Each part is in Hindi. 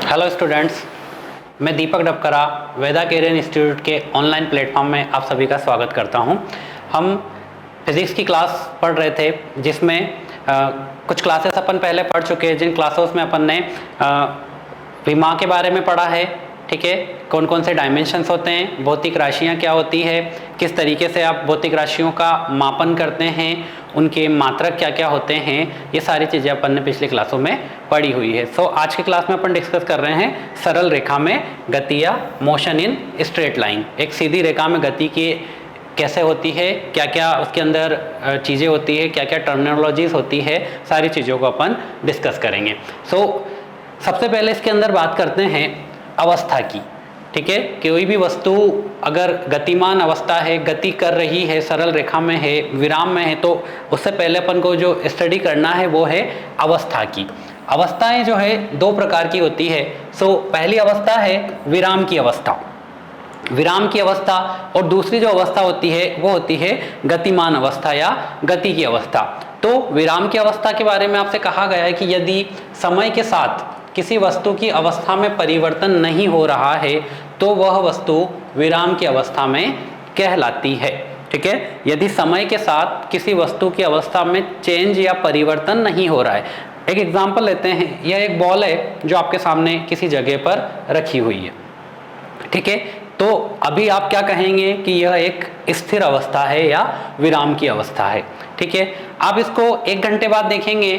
हेलो स्टूडेंट्स, मैं दीपक डबकरा वेदा केरियर इंस्टीट्यूट के ऑनलाइन प्लेटफॉर्म में आप सभी का स्वागत करता हूं। हम फिज़िक्स की क्लास पढ़ रहे थे जिसमें कुछ क्लासेस अपन पहले पढ़ चुके हैं, जिन क्लासेस में अपन ने विमा के बारे में पढ़ा है। ठीक है, कौन कौन से डायमेंशंस होते हैं, भौतिक राशियाँ क्या होती है, किस तरीके से आप भौतिक राशियों का मापन करते हैं, उनके मात्रक क्या क्या होते हैं, ये सारी चीज़ें अपन ने पिछली क्लासों में पढ़ी हुई है। सो आज की क्लास में अपन डिस्कस कर रहे हैं सरल रेखा में गति या मोशन इन स्ट्रेट लाइन। एक सीधी रेखा में गति की कैसे होती है, क्या क्या उसके अंदर चीज़ें होती है, क्या क्या टर्मिनोलॉजीज होती है, सारी चीज़ों को अपन डिस्कस करेंगे। सबसे पहले इसके अंदर बात करते हैं अवस्था की। ठीक है, कोई भी वस्तु अगर गतिमान अवस्था है, गति कर रही है, सरल रेखा में है, विराम में है, तो उससे पहले अपन को जो स्टडी करना है वो है अवस्था की। अवस्थाएं जो है दो प्रकार की होती है। पहली अवस्था है विराम की अवस्था, विराम की अवस्था, और दूसरी जो अवस्था होती है वो होती है गतिमान अवस्था या गति की अवस्था। तो विराम की अवस्था के बारे में आपसे कहा गया है कि यदि समय के साथ किसी वस्तु की अवस्था में परिवर्तन नहीं हो रहा है तो वह वस्तु विराम की अवस्था में कहलाती है। ठीक है, यदि समय के साथ किसी वस्तु की अवस्था में चेंज या परिवर्तन नहीं हो रहा है। एक एग्जांपल लेते हैं, यह एक बॉल है जो आपके सामने किसी जगह पर रखी हुई है। ठीक है, तो अभी आप क्या कहेंगे कि यह एक स्थिर अवस्था है या विराम की अवस्था है। ठीक है, आप इसको 1 घंटे बाद देखेंगे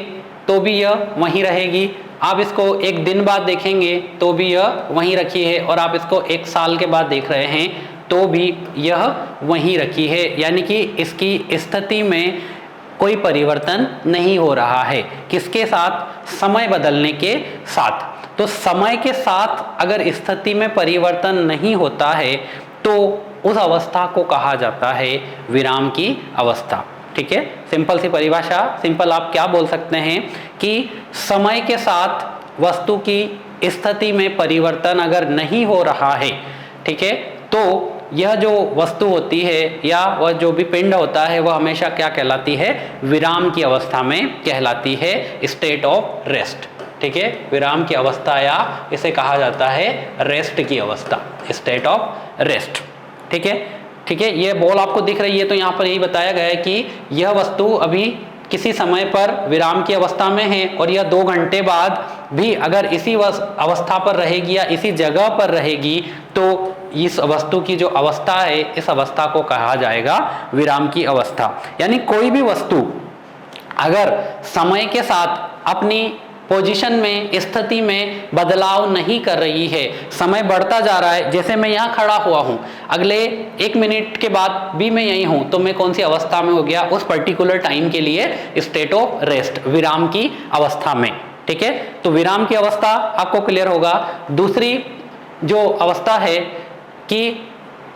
तो भी यह वहीं रहेगी, आप इसको 1 दिन बाद देखेंगे तो भी यह वहीं रखी है, और आप इसको 1 साल के बाद देख रहे हैं तो भी यह वहीं रखी है, यानी कि इसकी स्थिति में कोई परिवर्तन नहीं हो रहा है। किसके साथ? समय बदलने के साथ। तो समय के साथ अगर स्थिति में परिवर्तन नहीं होता है तो उस अवस्था को कहा जाता है विराम की अवस्था। ठीक है, सिंपल सी परिभाषा, सिंपल आप क्या बोल सकते हैं कि समय के साथ वस्तु की स्थिति में परिवर्तन अगर नहीं हो रहा है, ठीक है, तो यह जो वस्तु होती है या वह जो भी पिंड होता है वह हमेशा क्या कहलाती है? विराम की अवस्था में कहलाती है, स्टेट ऑफ रेस्ट। ठीक है, विराम की अवस्था या इसे कहा जाता है रेस्ट की अवस्था, स्टेट ऑफ रेस्ट। ठीक है, ठीक है, ये बॉल आपको दिख रही है तो यहाँ पर यही बताया गया है कि यह वस्तु अभी किसी समय पर विराम की अवस्था में है और यह 2 घंटे बाद भी अगर इसी अवस्था पर रहेगी या इसी जगह पर रहेगी तो इस वस्तु की जो अवस्था है, इस अवस्था को कहा जाएगा विराम की अवस्था। यानी कोई भी वस्तु अगर समय के साथ अपनी पोजीशन में, स्थिति में बदलाव नहीं कर रही है, समय बढ़ता जा रहा है, जैसे मैं यहाँ खड़ा हुआ हूँ, अगले 1 मिनट के बाद भी मैं यहीं हूँ, तो मैं कौन सी अवस्था में हो गया? उस पर्टिकुलर टाइम के लिए स्टेट ऑफ रेस्ट, विराम की अवस्था में। ठीक है, तो विराम की अवस्था आपको क्लियर होगा। दूसरी जो अवस्था है कि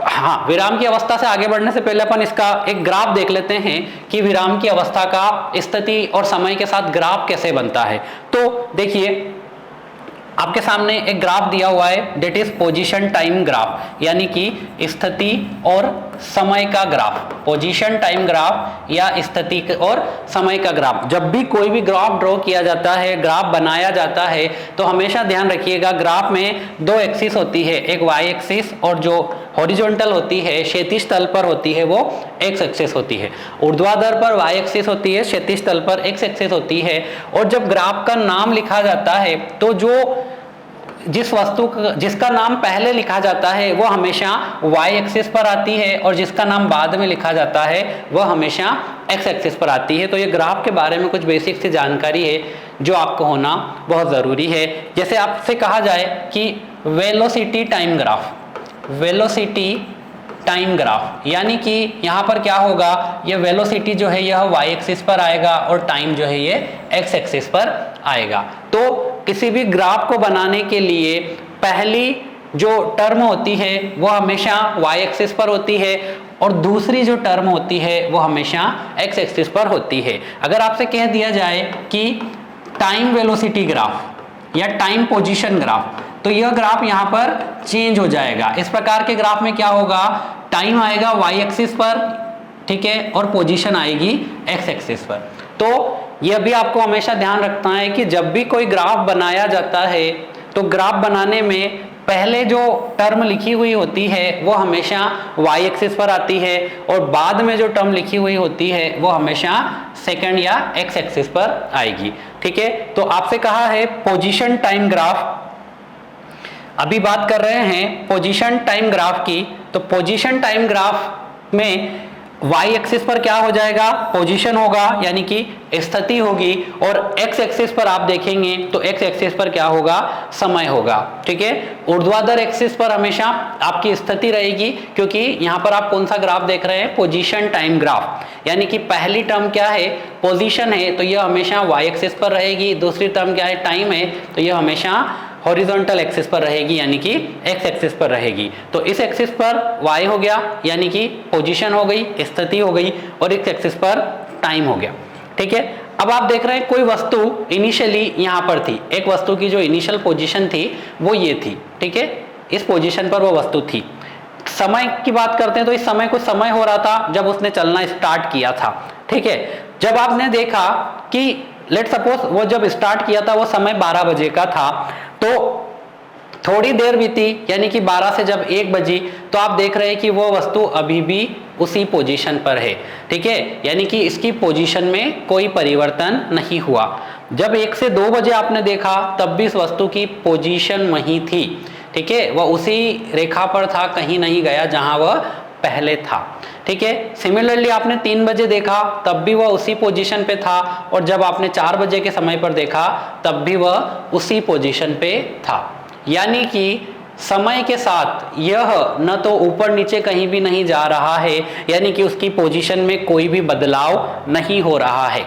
हाँ, विराम की अवस्था से आगे बढ़ने से पहले अपन इसका एक ग्राफ देख लेते हैं कि विराम की अवस्था का स्थिति और समय के साथ ग्राफ कैसे बनता है। तो देखिए, आपके सामने एक ग्राफ दिया हुआ है, that is position time graph, यानी कि स्थिति और समय का ग्राफ, पोजीशन टाइम ग्राफ या स्थिति और समय का ग्राफ। जब भी कोई भी ग्राफ ड्रॉ किया जाता है, ग्राफ बनाया जाता है, तो हमेशा ध्यान रखिएगा ग्राफ में 2 एक्सिस होती है, एक वाई एक्सिस और जो हॉरिजॉन्टल होती है, क्षैतिज तल पर होती है, वो एक्स एक्सिस होती है। ऊर्ध्वाधर पर वाई एक्सिस होती है, क्षैतिज तल पर एक्स एक्सिस होती है। और जब ग्राफ का नाम लिखा जाता है तो जिस वस्तु जिसका नाम पहले लिखा जाता है वो हमेशा वाई एक्सिस पर आती है, और जिसका नाम बाद में लिखा जाता है वह हमेशा एक्स एक्सिस पर आती है। तो ये ग्राफ के बारे में कुछ बेसिक सी जानकारी है जो आपको होना बहुत ज़रूरी है। जैसे आपसे कहा जाए कि velocity time graph, velocity time graph, यानी कि यहाँ पर क्या होगा, ये वेलोसिटी जो है यह वाई एक्सिस पर आएगा और टाइम जो है ये एक्स एक्सिस पर आएगा। तो किसी भी ग्राफ को बनाने के लिए पहली जो टर्म होती है वो हमेशा वाई एक्सिस पर होती है और दूसरी जो टर्म होती है वो हमेशा एक्स एक्सिस पर होती है। अगर आपसे कह दिया जाए कि टाइम वेलोसिटी ग्राफ या टाइम पोजीशन ग्राफ, तो यह ग्राफ यहाँ पर चेंज हो जाएगा। इस प्रकार के ग्राफ में क्या होगा, टाइम आएगा वाई एक्सिस पर, ठीक है, और पोजीशन आएगी एक्स एक्सिस पर। तो यह भी आपको हमेशा ध्यान रखना है कि जब भी कोई ग्राफ बनाया जाता है तो ग्राफ बनाने में पहले जो टर्म लिखी हुई होती है वो हमेशा y एक्सिस पर आती है और बाद में जो टर्म लिखी हुई होती है वो हमेशा सेकंड या x एक्सिस पर आएगी। ठीक है, तो आपसे कहा है पोजीशन टाइम ग्राफ, अभी बात कर रहे हैं पोजीशन टाइम ग्राफ की। तो पोजीशन टाइम ग्राफ में y एक्सिस पर क्या हो जाएगा, पोजीशन होगा यानी कि स्थिति होगी, और x एक्सिस पर आप देखेंगे तो x एक्सिस पर क्या होगा, समय होगा। ठीक है, ऊर्ध्वाधर एक्सिस पर हमेशा आपकी स्थिति रहेगी, क्योंकि यहाँ पर आप कौन सा ग्राफ देख रहे हैं, पोजीशन टाइम ग्राफ, यानी कि पहली टर्म क्या है, पोजीशन है, तो यह हमेशा y एक्सिस पर रहेगी। दूसरी टर्म क्या है, टाइम है, तो यह हमेशा हॉरिजॉन्टल एक्सिस पर रहेगी यानी कि x एक्सिस पर रहेगी। तो इस एक्सिस पर y हो गया यानी कि पोजीशन हो गई, स्थिति हो गई, और इस एक्सिस पर टाइम हो गया। ठीक है, अब आप देख रहे हैं कोई वस्तु इनिशियली यहाँ पर थी, एक वस्तु की जो इनिशियल पोजीशन थी वो ये थी। ठीक है, इस पोजीशन पर वो वस्तु थी। समय की बात करते हैं तो इस समय कुछ समय हो रहा था जब उसने चलना स्टार्ट किया था। ठीक है, जब आपने देखा कि लेट सपोज वो जब स्टार्ट किया था वो समय 12 बजे का था, तो थोड़ी देर बीती यानी कि 12 से जब 1 बजी, तो आप देख रहे हैं कि वो वस्तु अभी भी उसी पोजीशन पर है। ठीक है, यानी कि इसकी पोजीशन में कोई परिवर्तन नहीं हुआ। जब 1 से 2 बजे आपने देखा तब भी इस वस्तु की पोजीशन वही थी। ठीक है, वह उसी रेखा पर था, कहीं नहीं गया जहां वह पहले था। ठीक है, सिमिलरली आपने 3 बजे देखा तब भी वह उसी पोजीशन पे था, और जब आपने 4 बजे के समय पर देखा तब भी वह उसी पोजीशन पे था। यानी कि समय के साथ यह न तो ऊपर नीचे कहीं भी नहीं जा रहा है, यानी कि उसकी पोजीशन में कोई भी बदलाव नहीं हो रहा है।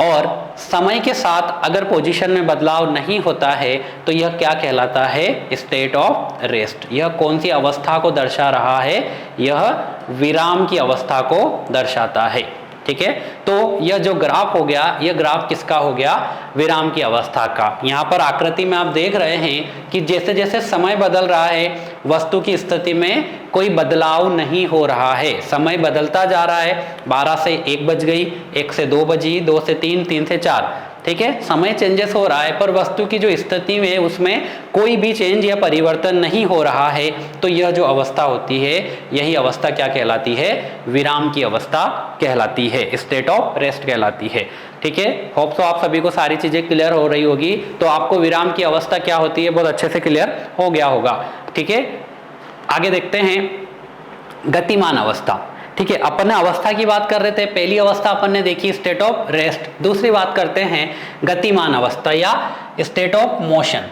और समय के साथ अगर पोजीशन में बदलाव नहीं होता है तो यह क्या कहलाता है, स्टेट ऑफ रेस्ट। यह कौन सी अवस्था को दर्शा रहा है, यह विराम की अवस्था को दर्शाता है। ठीक है, तो यह जो ग्राफ हो गया, यह ग्राफ किसका हो गया, विराम की अवस्था का। यहाँ पर आकृति में आप देख रहे हैं कि जैसे जैसे समय बदल रहा है वस्तु की स्थिति में कोई बदलाव नहीं हो रहा है, समय बदलता जा रहा है। 12 से 1 बज गई, 1 से 2 बजी, 2 से 3, 3 से 4। ठीक है, समय चेंजेस हो रहा है पर वस्तु की जो स्थिति है उसमें कोई भी चेंज या परिवर्तन नहीं हो रहा है। तो यह जो अवस्था होती है, यही अवस्था क्या कहलाती है, विराम की अवस्था कहलाती है, स्टेट ऑफ रेस्ट कहलाती है। ठीक है, होप सो आप सभी को सारी चीजें क्लियर हो रही होगी। तो आपको विराम की अवस्था क्या होती है बहुत अच्छे से क्लियर हो गया होगा। ठीक है, आगे देखते हैं गतिमान अवस्था। ठीक है, अपन ने अवस्था की बात कर रहे थे, पहली अवस्था अपन ने देखी स्टेट ऑफ रेस्ट। दूसरी बात करते हैं गतिमान अवस्था या स्टेट ऑफ मोशन,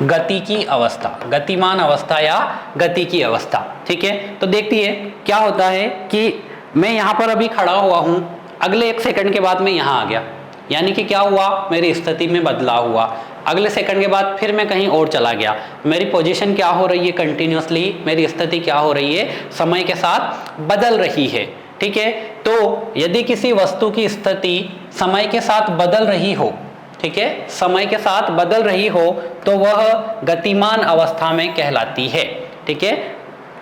गति की अवस्था, गतिमान अवस्था या गति की अवस्था। ठीक है, तो देखिए क्या होता है कि मैं यहाँ पर अभी खड़ा हुआ हूँ, अगले 1 सेकंड के बाद मैं यहाँ आ गया, यानी कि क्या हुआ, मेरी स्थिति में बदलाव हुआ। अगले सेकंड के बाद फिर मैं कहीं और चला गया, मेरी पोजीशन क्या हो रही है, कंटिन्यूसली मेरी स्थिति क्या हो रही है, समय के साथ बदल रही है। ठीक है, तो यदि किसी वस्तु की स्थिति समय के साथ बदल रही हो, ठीक है, समय के साथ बदल रही हो तो वह गतिमान अवस्था में कहलाती है। ठीक है,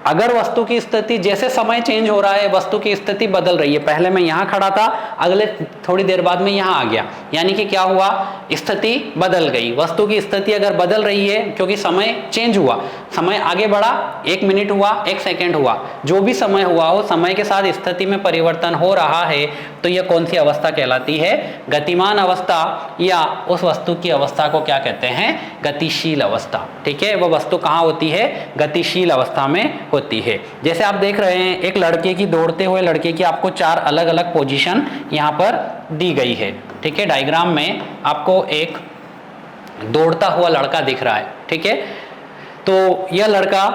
अगर वस्तु की स्थिति जैसे समय चेंज हो रहा है, वस्तु की स्थिति बदल रही है, पहले मैं यहाँ खड़ा था, अगले थोड़ी देर बाद में यहाँ आ गया, यानी कि क्या हुआ, स्थिति बदल गई। वस्तु की स्थिति अगर बदल रही है क्योंकि समय चेंज हुआ, समय आगे बढ़ा, 1 मिनट हुआ, 1 सेकेंड हुआ, जो भी समय हुआ हो, समय के साथ स्थिति में परिवर्तन हो रहा है, तो यह कौन सी अवस्था कहलाती है, गतिमान अवस्था, या उस वस्तु की अवस्था को क्या कहते हैं, गतिशील अवस्था। ठीक है, वह वस्तु कहाँ होती है, गतिशील अवस्था में होती है। जैसे आप देख रहे हैं एक लड़के की, दौड़ते हुए लड़के की आपको 4 अलग अलग पोजीशन यहाँ पर दी गई है। ठीक है, डायग्राम में आपको एक दौड़ता हुआ लड़का दिख रहा है। ठीक है, तो यह लड़का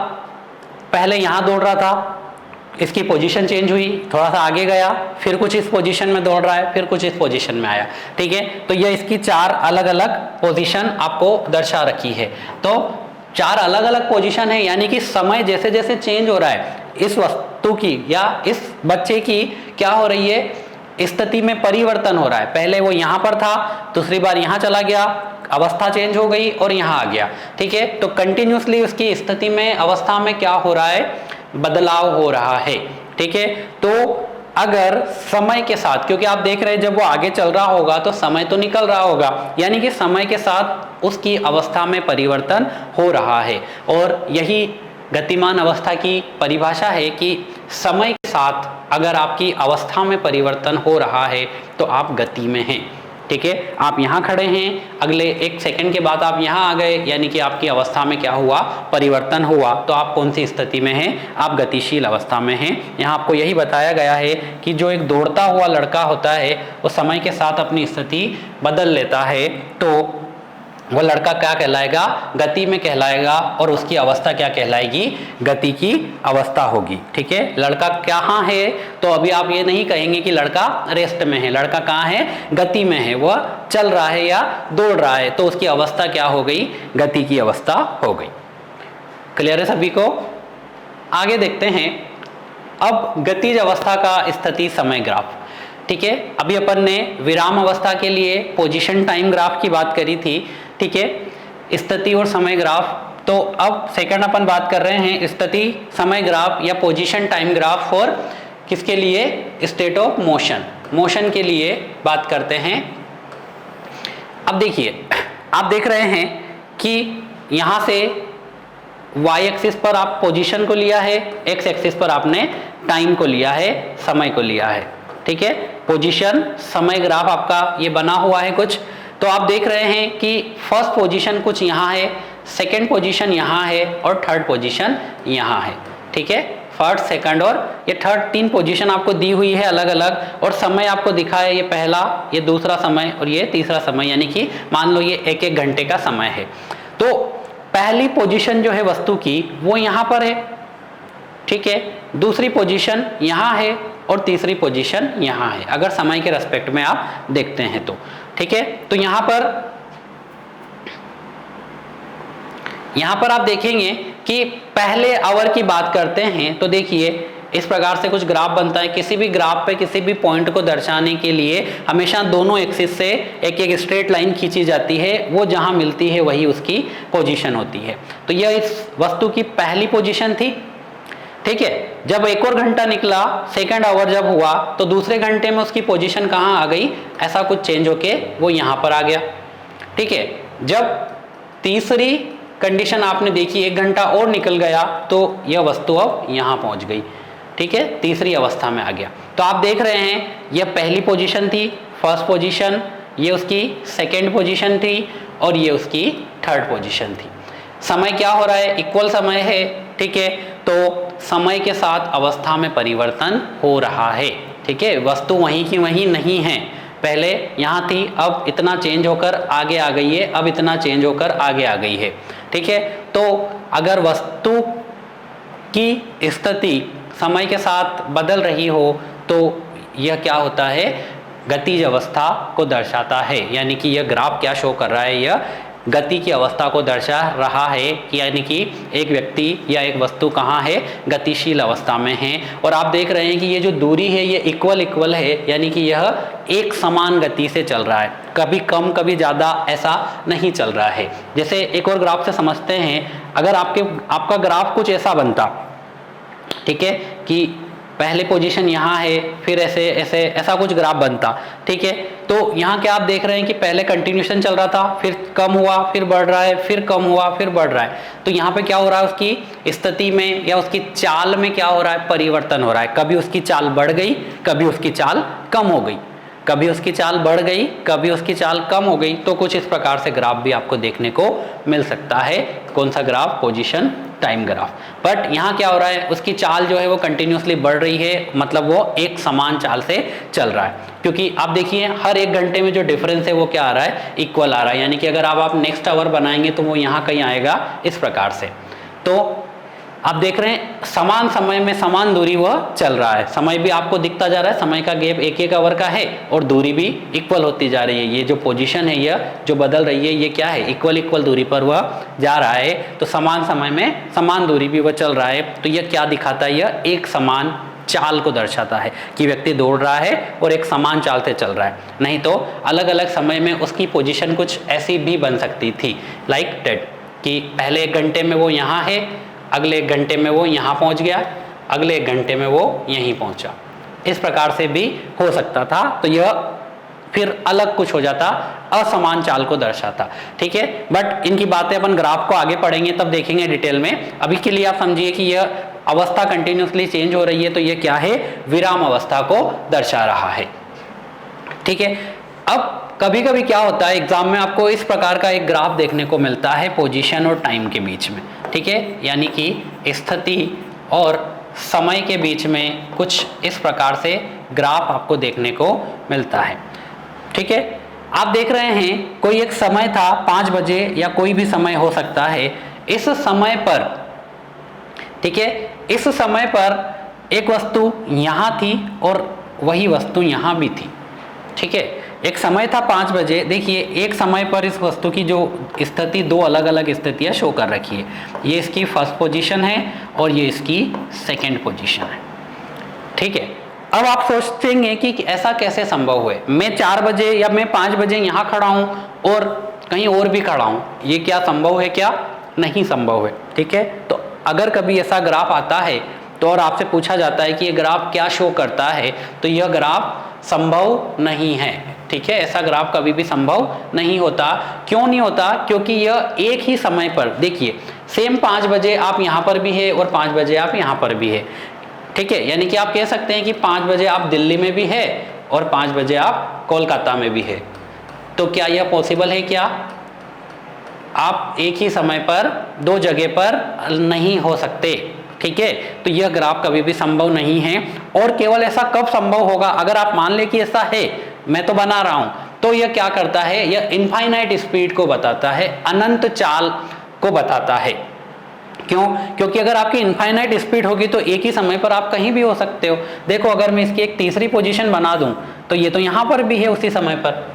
पहले यहाँ दौड़ रहा था, इसकी पोजीशन चेंज हुई, थोड़ा सा आगे गया, फिर कुछ इस पोजीशन में दौड़ रहा है, फिर कुछ इस पोजीशन में आया। ठीक है, तो यह इसकी 4 अलग अलग पोजीशन आपको दर्शा रखी है। तो 4 अलग अलग पोजीशन है, यानी कि समय जैसे जैसे चेंज हो रहा है, इस वस्तु की या इस बच्चे की क्या हो रही है, स्थिति में परिवर्तन हो रहा है। पहले वो यहाँ पर था, दूसरी बार यहाँ चला गया, अवस्था चेंज हो गई और यहाँ आ गया। ठीक है, तो कंटिन्यूसली उसकी स्थिति में, अवस्था में क्या हो रहा है, बदलाव हो रहा है। ठीक है, तो अगर समय के साथ, क्योंकि आप देख रहे हैं जब वो आगे चल रहा होगा तो समय तो निकल रहा होगा, यानी कि समय के साथ उसकी अवस्था में परिवर्तन हो रहा है। और यही गतिमान अवस्था की परिभाषा है कि समय के साथ अगर आपकी अवस्था में परिवर्तन हो रहा है तो आप गति में हैं। ठीक है, आप यहाँ खड़े हैं, अगले 1 सेकंड के बाद आप यहाँ आ गए, यानी कि आपकी अवस्था में क्या हुआ, परिवर्तन हुआ। तो आप कौन सी स्थिति में हैं, आप गतिशील अवस्था में हैं। यहाँ आपको यही बताया गया है कि जो एक दौड़ता हुआ लड़का होता है वो समय के साथ अपनी स्थिति बदल लेता है, तो वो लड़का क्या कहलाएगा, गति में कहलाएगा, और उसकी अवस्था क्या कहलाएगी, गति की अवस्था होगी। ठीक है, लड़का कहाँ है, तो अभी आप ये नहीं कहेंगे कि लड़का रेस्ट में है, लड़का कहाँ है, गति में है, वह चल रहा है या दौड़ रहा है, तो उसकी अवस्था क्या हो गई, गति की अवस्था हो गई। क्लियर है सभी को? आगे देखते हैं अब गतिज अवस्था का स्थिति समय ग्राफ। ठीक है, अभी अपन ने विराम अवस्था के लिए पोजीशन टाइम ग्राफ की बात करी थी। ठीक है, स्थिति और समय ग्राफ। तो अब सेकंड अपन बात कर रहे हैं स्थिति समय ग्राफ या पोजीशन टाइम ग्राफ फॉर किसके लिए, स्टेट ऑफ मोशन, मोशन के लिए बात करते हैं। अब देखिए, आप देख रहे हैं कि यहाँ से y एक्सिस पर आप पोजीशन को लिया है, x एक्सिस पर आपने टाइम को लिया है, समय को लिया है। ठीक है, पोजीशन समय ग्राफ आपका ये बना हुआ है कुछ। तो आप देख रहे हैं कि फर्स्ट पोजीशन कुछ यहाँ है, सेकंड पोजीशन यहाँ है और थर्ड पोजीशन यहाँ है। ठीक है, फर्स्ट, सेकंड और ये थर्ड, 3 पोजीशन आपको दी हुई है अलग अलग, और समय आपको दिखा है, ये पहला, ये दूसरा समय और ये तीसरा समय, यानी कि मान लो ये 1-1 घंटे का समय है। तो पहली पोजीशन जो है वस्तु की वो यहाँ पर है। ठीक है, दूसरी पोजीशन यहाँ है और तीसरी पोजीशन यहाँ है, अगर समय के रेस्पेक्ट में आप देखते हैं तो। ठीक है, तो यहाँ पर आप देखेंगे कि पहले आवर की बात करते हैं तो देखिए इस प्रकार से कुछ ग्राफ बनता है। किसी भी ग्राफ पे किसी भी पॉइंट को दर्शाने के लिए हमेशा दोनों एक्सिस से एक एक स्ट्रेट लाइन खींची जाती है, वो जहां मिलती है वही उसकी पोजीशन होती है। तो यह इस वस्तु की पहली पोजीशन थी। ठीक है, जब 1 और घंटा निकला, सेकंड आवर जब हुआ, तो दूसरे घंटे में उसकी पोजीशन कहाँ आ गई, ऐसा कुछ चेंज होके वो यहाँ पर आ गया। ठीक है, जब तीसरी कंडीशन आपने देखी, 1 घंटा और निकल गया, तो यह वस्तु अब यहाँ पहुँच गई। ठीक है, तीसरी अवस्था में आ गया। तो आप देख रहे हैं यह पहली पोजीशन थी, फर्स्ट पोजीशन, ये उसकी सेकेंड पोजीशन थी और ये उसकी थर्ड पोजीशन थी। समय क्या हो रहा है, इक्वल समय है। ठीक है, तो समय के साथ अवस्था में परिवर्तन हो रहा है। ठीक है, वस्तु वहीं की वहीं नहीं है, पहले यहाँ थी, अब इतना चेंज होकर आगे आ गई है, अब इतना चेंज होकर आगे आ गई है। ठीक है, तो अगर वस्तु की स्थिति समय के साथ बदल रही हो तो यह क्या होता है, गतिज अवस्था को दर्शाता है। यानी कि यह ग्राफ क्या शो कर रहा है, यह गति की अवस्था को दर्शा रहा है, यानी कि एक व्यक्ति या एक वस्तु कहाँ है, गतिशील अवस्था में है। और आप देख रहे हैं कि ये जो दूरी है ये इक्वल है, यानी कि यह एक समान गति से चल रहा है, कभी कम कभी ज़्यादा ऐसा नहीं चल रहा है। जैसे एक और ग्राफ से समझते हैं, अगर आपका ग्राफ कुछ ऐसा बनता, ठीक है, कि पहले पोजीशन यहाँ है, फिर ऐसे ऐसे ऐसा कुछ ग्राफ बनता। ठीक है, तो यहाँ क्या आप देख रहे हैं कि पहले कंटिन्यूशन चल रहा था, फिर कम हुआ, फिर बढ़ रहा है, फिर कम हुआ, फिर बढ़ रहा है। तो यहाँ पे क्या हो रहा है, उसकी स्थिति में या उसकी चाल में क्या हो रहा है, परिवर्तन हो रहा है। कभी उसकी चाल बढ़ गई, कभी उसकी चाल कम हो गई, कभी उसकी चाल बढ़ गई, कभी उसकी चाल कम हो गई। तो कुछ इस प्रकार से ग्राफ भी आपको देखने को मिल सकता है। कौन सा graph, position time graph. But यहाँ क्या हो रहा है, उसकी चाल जो है वो कंटिन्यूसली बढ़ रही है, मतलब वो एक समान चाल से चल रहा है। क्योंकि आप देखिए हर 1 घंटे में जो डिफरेंस है वो क्या आ रहा है, इक्वल आ रहा है। यानी कि अगर आप नेक्स्ट आवर बनाएंगे तो वो यहाँ कहीं आएगा इस प्रकार से। तो आप देख रहे हैं समान समय में समान दूरी वह चल रहा है, समय भी आपको दिखता जा रहा है, समय का गैप 1-1 आवर का है और दूरी भी इक्वल होती जा रही है। ये जो पोजीशन है यह जो बदल रही है ये क्या है, इक्वल दूरी पर वह जा रहा है। तो समान समय में समान दूरी भी वह चल रहा है। तो यह क्या दिखाता है, यह एक समान चाल को दर्शाता है कि व्यक्ति दौड़ रहा है और एक समान चाल से चल रहा है। नहीं तो अलग अलग समय में उसकी पोजीशन कुछ ऐसी भी बन सकती थी, लाइक दैट, कि पहले 1 घंटे में वो यहाँ है, अगले 1 घंटे में वो यहाँ पहुँच गया, अगले 1 घंटे में वो यहीं पहुँचा। इस प्रकार से भी हो सकता था, तो यह फिर अलग कुछ हो जाता, असमान चाल को दर्शाता। ठीक है, बट इनकी बातें अपन ग्राफ को आगे पढ़ेंगे तब देखेंगे डिटेल में। अभी के लिए आप समझिए कि यह अवस्था कंटिन्यूसली चेंज हो रही है, तो यह क्या है, विराम अवस्था को दर्शा रहा है। ठीक है, अब कभी कभी क्या होता है एग्जाम में आपको इस प्रकार का एक ग्राफ देखने को मिलता है पोजीशन और टाइम के बीच में। ठीक है, यानी कि स्थिति और समय के बीच में कुछ इस प्रकार से ग्राफ आपको देखने को मिलता है। ठीक है, आप देख रहे हैं कोई एक समय था 5 बजे या कोई भी समय हो सकता है। इस समय पर, ठीक है, इस समय पर एक वस्तु यहाँ थी और वही वस्तु यहाँ भी थी। ठीक है, एक समय था 5 बजे, देखिए एक समय पर इस वस्तु की जो स्थिति, दो अलग अलग स्थितियाँ शो कर रखी है। ये इसकी फर्स्ट पोजीशन है और ये इसकी सेकंड पोजीशन है। ठीक है, अब आप सोचेंगे कि ऐसा कैसे संभव है, मैं 4 बजे या मैं 5 बजे यहाँ खड़ा हूँ और कहीं और भी खड़ा हूँ, ये क्या संभव है, क्या नहीं संभव है। ठीक है, तो अगर कभी ऐसा ग्राफ आता है तो और आपसे पूछा जाता है कि ये ग्राफ क्या शो करता है, तो यह ग्राफ संभव नहीं है। ठीक है, ऐसा ग्राफ कभी भी संभव नहीं होता। क्यों नहीं होता, क्योंकि यह एक ही समय पर, देखिए सेम 5 बजे आप यहाँ पर भी है और 5 बजे आप यहाँ पर भी है। ठीक है, यानी कि आप कह सकते हैं कि 5 बजे आप दिल्ली में भी है और 5 बजे आप कोलकाता में भी है। तो क्या यह पॉसिबल है, क्या आप एक ही समय पर दो जगह पर नहीं हो सकते। ठीक है, तो यह ग्राफ कभी भी संभव नहीं है। और केवल ऐसा कब संभव होगा, अगर आप मान ले कि ऐसा है, मैं तो बना रहा हूं, तो यह क्या करता है, यह इनफाइनाइट स्पीड को बताता है, अनंत चाल को बताता है। क्यों, क्योंकि अगर आपकी इनफाइनाइट स्पीड होगी तो एक ही समय पर आप कहीं भी हो सकते हो। देखो अगर मैं इसकी एक तीसरी पोजीशन बना दूं तो ये तो यहाँ पर भी है उसी समय पर।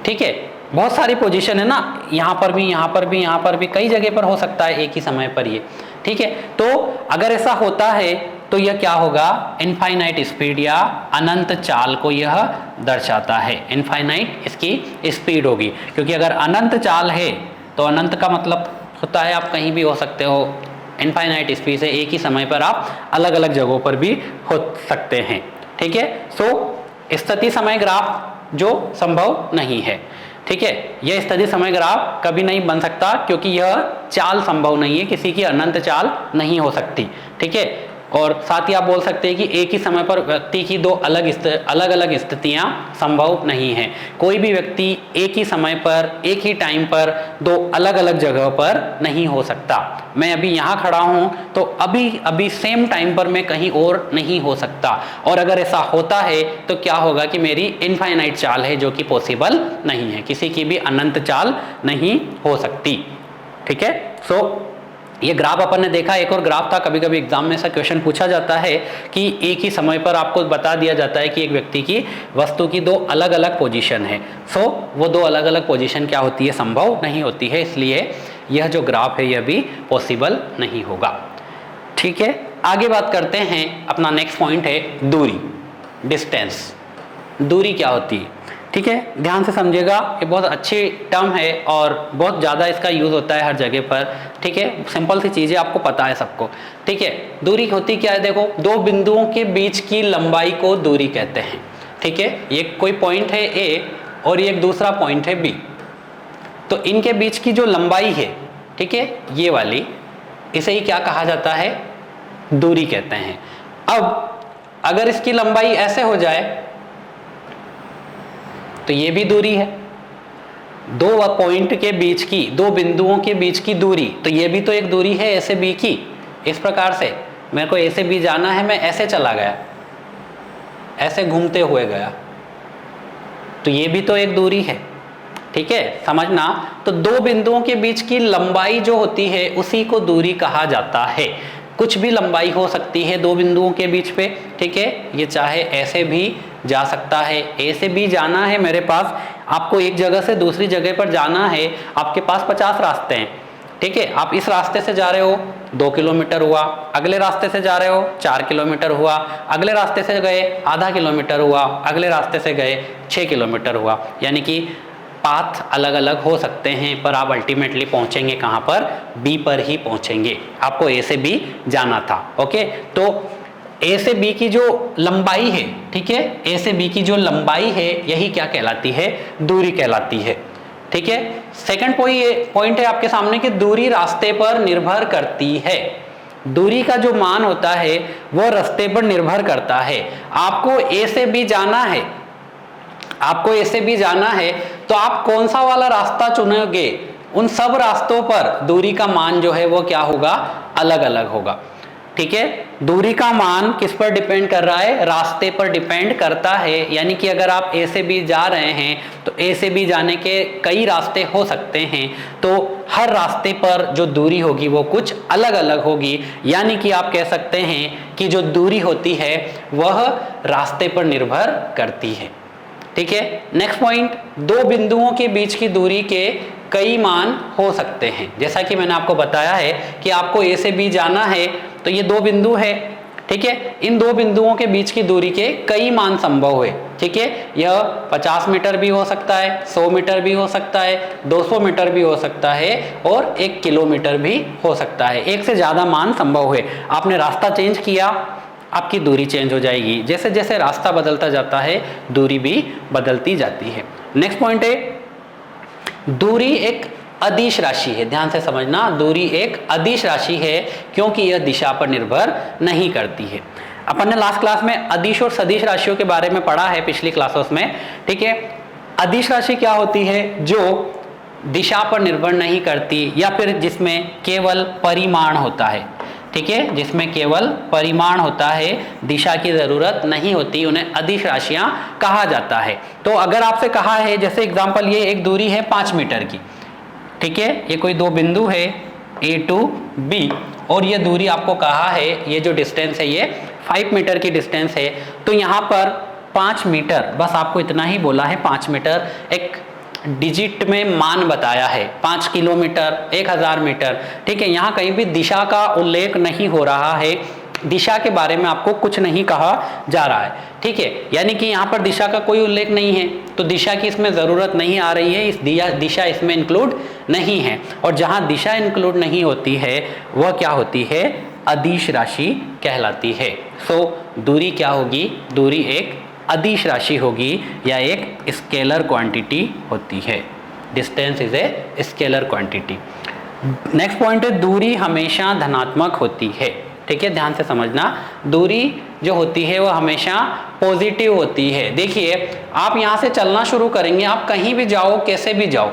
ठीक है, बहुत सारी पोजीशन है ना, यहाँ पर भी, यहाँ पर भी, यहाँ पर भी, कई जगह पर हो सकता है एक ही समय पर ये। ठीक है, तो अगर ऐसा होता है तो यह क्या होगा, इनफाइनाइट स्पीड या अनंत चाल को यह दर्शाता है। इनफाइनाइट इसकी स्पीड होगी, क्योंकि अगर अनंत चाल है तो अनंत का मतलब होता है आप कहीं भी हो सकते हो। इनफाइनाइट स्पीड से एक ही समय पर आप अलग अलग जगहों पर भी हो सकते हैं। ठीक है, सो स्थिति समय ग्राफ जो संभव नहीं है। ठीक है, यह स्थिति समय ग्राफ कभी नहीं बन सकता, क्योंकि यह चाल संभव नहीं है, किसी की अनंत चाल नहीं हो सकती। ठीक है, और साथ ही आप बोल सकते हैं कि एक ही समय पर व्यक्ति की दो अलग अलग स्थितियां संभव नहीं है। कोई भी व्यक्ति एक ही समय पर, एक ही टाइम पर दो अलग अलग जगह पर नहीं हो सकता। मैं अभी यहाँ खड़ा हूँ तो अभी सेम टाइम पर मैं कहीं और नहीं हो सकता। और अगर ऐसा होता है तो क्या होगा कि मेरी इनफाइनाइट चाल है, जो कि पॉसिबल नहीं है, किसी की भी अनंत चाल नहीं हो सकती। ठीक है, सो ये ग्राफ अपन ने देखा। एक और ग्राफ था, कभी कभी एग्जाम में ऐसा क्वेश्चन पूछा जाता है कि एक ही समय पर आपको बता दिया जाता है कि एक व्यक्ति की वस्तु की दो अलग अलग पोजीशन है। सो वो दो अलग अलग पोजीशन क्या होती है, संभव नहीं होती है, इसलिए यह जो ग्राफ है यह भी पॉसिबल नहीं होगा। ठीक है, आगे बात करते हैं। अपना नेक्स्ट पॉइंट है दूरी, डिस्टेंस। दूरी क्या होती है, ठीक है, ध्यान से समझिएगा, ये बहुत अच्छी टर्म है और बहुत ज़्यादा इसका यूज़ होता है हर जगह पर। ठीक है, सिंपल सी चीज़ें आपको पता है सबको। ठीक है, दूरी होती क्या है, देखो दो बिंदुओं के बीच की लंबाई को दूरी कहते हैं। ठीक है, ये कोई पॉइंट है ए और ये एक दूसरा पॉइंट है बी, तो इनके बीच की जो लंबाई है, ठीक है, ये वाली, इसे ही क्या कहा जाता है, दूरी कहते हैं। अब अगर इसकी लंबाई ऐसे हो जाए तो ये भी दूरी है। दो पॉइंट के बीच की, दो बिंदुओं के बीच की दूरी, तो ये भी तो एक दूरी है ए से बी की। इस प्रकार से मेरे को ए से बी जाना है, मैं ऐसे चला गया, ऐसे घूमते हुए गया, तो ये भी तो एक दूरी है। ठीक है, समझना। तो दो बिंदुओं के बीच की लंबाई जो होती है उसी को दूरी कहा जाता है। कुछ भी लंबाई हो सकती है दो बिंदुओं के बीच पे। ठीक है, ये चाहे ऐसे भी जा सकता है, ए से बी जाना है मेरे पास, आपको एक जगह से दूसरी जगह पर जाना है, आपके पास 50 रास्ते हैं। ठीक है, आप इस रास्ते से जा रहे हो 2 किलोमीटर हुआ, अगले रास्ते से जा रहे हो 4 किलोमीटर हुआ, अगले रास्ते से गए आधा किलोमीटर हुआ, अगले रास्ते से गए 6 किलोमीटर हुआ। यानी कि पाथ अलग अलग हो सकते हैं, पर आप अल्टीमेटली पहुंचेंगे कहाँ पर, बी पर ही पहुंचेंगे। आपको ए से बी जाना था। ओके, तो ए से बी की जो लंबाई है, ठीक है, ए से बी की जो लंबाई है यही क्या कहलाती है, दूरी कहलाती है। ठीक है, सेकंड पॉइंट है आपके सामने कि दूरी रास्ते पर निर्भर करती है। दूरी का जो मान होता है वो रास्ते पर निर्भर करता है। आपको ए से बी जाना है, आपको ए से बी जाना है, तो आप कौन सा वाला रास्ता चुनोगे, उन सब रास्तों पर दूरी का मान जो है वो क्या होगा, अलग अलग होगा। ठीक है, दूरी का मान किस पर डिपेंड कर रहा है, रास्ते पर डिपेंड करता है। यानी कि अगर आप ए से बी जा रहे हैं तो ए से बी जाने के कई रास्ते हो सकते हैं, तो हर रास्ते पर जो दूरी होगी वो कुछ अलग अलग होगी। यानी कि आप कह सकते हैं कि जो दूरी होती है वह रास्ते पर निर्भर करती है। ठीक है, नेक्स्ट पॉइंट, दो बिंदुओं के बीच की दूरी के कई मान हो सकते हैं। जैसा कि मैंने आपको बताया है कि आपको ए से बी जाना है, तो ये दो बिंदु है। ठीक है, इन दो बिंदुओं के बीच की दूरी के कई मान संभव है। ठीक है, यह 50 मीटर भी हो सकता है, 100 मीटर भी हो सकता है, 200 मीटर भी हो सकता है और 1 किलोमीटर भी हो सकता है। एक से ज़्यादा मान संभव है। आपने रास्ता चेंज किया, आपकी दूरी चेंज हो जाएगी। जैसे जैसे रास्ता बदलता जाता है दूरी भी बदलती जाती है। नेक्स्ट पॉइंट है, दूरी एक अदिश राशि है। ध्यान से समझना, दूरी एक अदिश राशि है क्योंकि यह दिशा पर निर्भर नहीं करती है। अपन ने लास्ट क्लास में अदिश और सदिश राशियों के बारे में पढ़ा है पिछली क्लासेस में। ठीक है, अदिश राशि क्या होती है, जो दिशा पर निर्भर नहीं करती या फिर जिसमें केवल परिमाण होता है। ठीक है, जिसमें केवल परिमाण होता है, दिशा की जरूरत नहीं होती, उन्हें अदिश राशियां कहा जाता है। तो अगर आपसे कहा है, जैसे एग्जांपल, ये एक दूरी है 5 मीटर की। ठीक है, ये कोई दो बिंदु है ए टू बी और ये दूरी आपको कहा है, ये जो डिस्टेंस है ये 5 मीटर की डिस्टेंस है। तो यहाँ पर 5 मीटर, बस आपको इतना ही बोला है 5 मीटर, एक डिजिट में मान बताया है, 5 किलोमीटर, 1000 मीटर। ठीक है, यहाँ कहीं भी दिशा का उल्लेख नहीं हो रहा है, दिशा के बारे में आपको कुछ नहीं कहा जा रहा है। ठीक है, यानी कि यहाँ पर दिशा का कोई उल्लेख नहीं है, तो दिशा की इसमें ज़रूरत नहीं आ रही है, इस दिशा इसमें इंक्लूड नहीं है। और जहाँ दिशा इंक्लूड नहीं होती है वह क्या होती है, अदिश राशि कहलाती है। सो दूरी क्या होगी, दूरी एक अदिश राशि होगी या एक स्केलर क्वांटिटी होती है। Distance is a scalar quantity. Next point है, दूरी हमेशा धनात्मक होती है। ठीक है, ध्यान से समझना, दूरी जो होती है वो हमेशा पॉजिटिव होती है। देखिए, आप यहाँ से चलना शुरू करेंगे, आप कहीं भी जाओ, कैसे भी जाओ,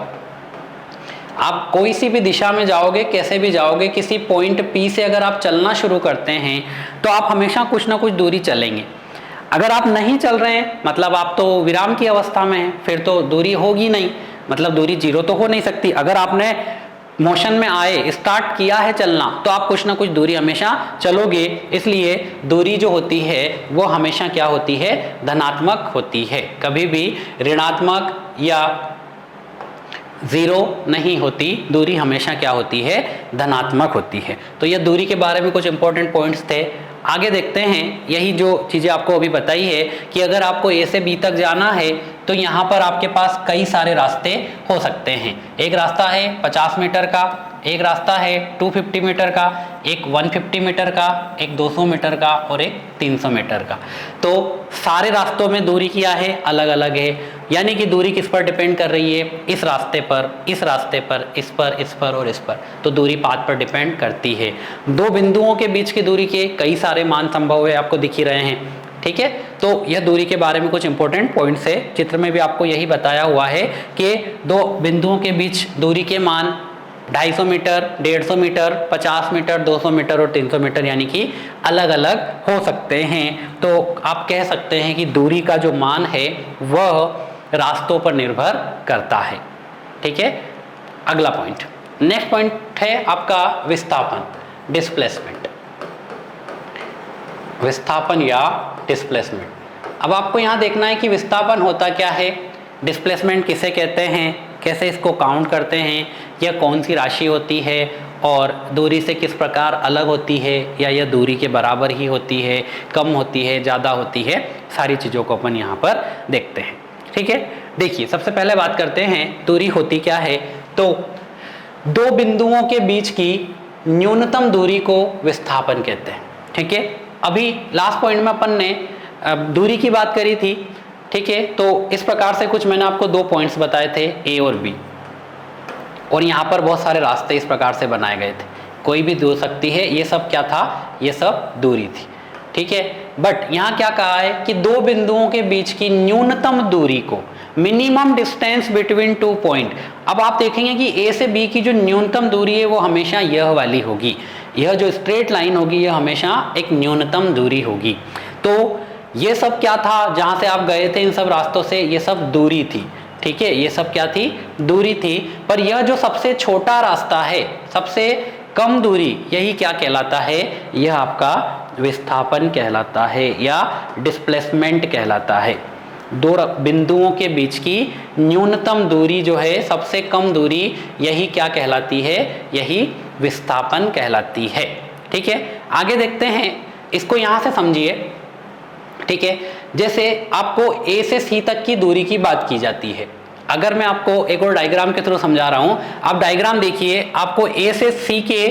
आप कोई सी भी दिशा में जाओगे, कैसे भी जाओगे, किसी पॉइंट पी से अगर आप चलना शुरू करते हैं तो आप हमेशा कुछ ना कुछ दूरी चलेंगे। अगर आप नहीं चल रहे हैं मतलब आप तो विराम की अवस्था में हैं, फिर तो दूरी होगी नहीं, मतलब दूरी जीरो तो हो नहीं सकती। अगर आपने मोशन में आए, स्टार्ट किया है चलना, तो आप कुछ ना कुछ दूरी हमेशा चलोगे। इसलिए दूरी जो होती है वो हमेशा क्या होती है, धनात्मक होती है, कभी भी ऋणात्मक या जीरो नहीं होती। दूरी हमेशा क्या होती है, धनात्मक होती है। तो यह दूरी के बारे में कुछ इंपॉर्टेंट पॉइंट्स थे। आगे देखते हैं, यही जो चीज़ें आपको अभी बताई है कि अगर आपको ए से बी तक जाना है तो यहाँ पर आपके पास कई सारे रास्ते हो सकते हैं। एक रास्ता है 50 मीटर का, एक रास्ता है 250 मीटर का, एक 150 मीटर का, एक 200 मीटर का और एक 300 मीटर का। तो सारे रास्तों में दूरी क्या है, अलग अलग है। यानी कि दूरी किस पर डिपेंड कर रही है, इस रास्ते पर, इस रास्ते पर, इस पर, इस पर और इस पर। तो दूरी पाथ पर डिपेंड करती है। दो बिंदुओं के बीच की दूरी के कई सारे मान संभव है, आपको दिख ही रहे हैं। ठीक है, तो यह दूरी के बारे में कुछ इंपॉर्टेंट पॉइंट्स है। चित्र में भी आपको यही बताया हुआ है कि दो बिंदुओं के बीच दूरी के मान 250 मीटर, 150 मीटर, 50 मीटर, 200 मीटर और 300 मीटर यानी कि अलग अलग हो सकते हैं। तो आप कह सकते हैं कि दूरी का जो मान है वह रास्तों पर निर्भर करता है। ठीक है, अगला पॉइंट, नेक्स्ट पॉइंट है आपका विस्थापन, डिस्प्लेसमेंट। विस्थापन या डिस्प्लेसमेंट। अब आपको यहाँ देखना है कि विस्थापन होता क्या है, डिस्प्लेसमेंट किसे कहते हैं, कैसे इसको काउंट करते हैं, यह कौन सी राशि होती है और दूरी से किस प्रकार अलग होती है, या यह दूरी के बराबर ही होती है, कम होती है, ज़्यादा होती है, सारी चीज़ों को अपन यहाँ पर देखते हैं। ठीक है, देखिए सबसे पहले बात करते हैं दूरी होती क्या है। तो दो बिंदुओं के बीच की न्यूनतम दूरी को विस्थापन कहते हैं। ठीक है, अभी लास्ट पॉइंट में अपन ने दूरी की बात करी थी, ठीक है। तो इस प्रकार से कुछ मैंने आपको 2 पॉइंट्स बताए थे, ए और बी, और यहाँ पर बहुत सारे रास्ते इस प्रकार से बनाए गए थे, कोई भी हो सकती है। ये सब क्या था, ये सब दूरी थी, ठीक है। बट यहाँ क्या कहा है कि दो बिंदुओं के बीच की न्यूनतम दूरी को, मिनिमम डिस्टेंस बिटवीन 2 पॉइंट। अब आप देखेंगे कि ए से बी की जो न्यूनतम दूरी है वो हमेशा यह वाली होगी, यह जो स्ट्रेट लाइन होगी यह हमेशा एक न्यूनतम दूरी होगी। तो ये सब क्या था, जहाँ से आप गए थे इन सब रास्तों से, ये सब दूरी थी, ठीक है। ये सब क्या थी, दूरी थी। पर यह जो सबसे छोटा रास्ता है, सबसे कम दूरी, यही क्या कहलाता है, यह आपका विस्थापन कहलाता है या डिस्प्लेसमेंट कहलाता है। दो बिंदुओं के बीच की न्यूनतम दूरी जो है, सबसे कम दूरी, यही क्या कहलाती है, यही विस्थापन कहलाती है, ठीक है। आगे देखते हैं, इसको यहाँ से समझिए, ठीक है। जैसे आपको ए से सी तक की दूरी की बात की जाती है। अगर मैं आपको एक और डायग्राम के थ्रू समझा रहा हूं, आप डायग्राम देखिए, आपको ए से सी के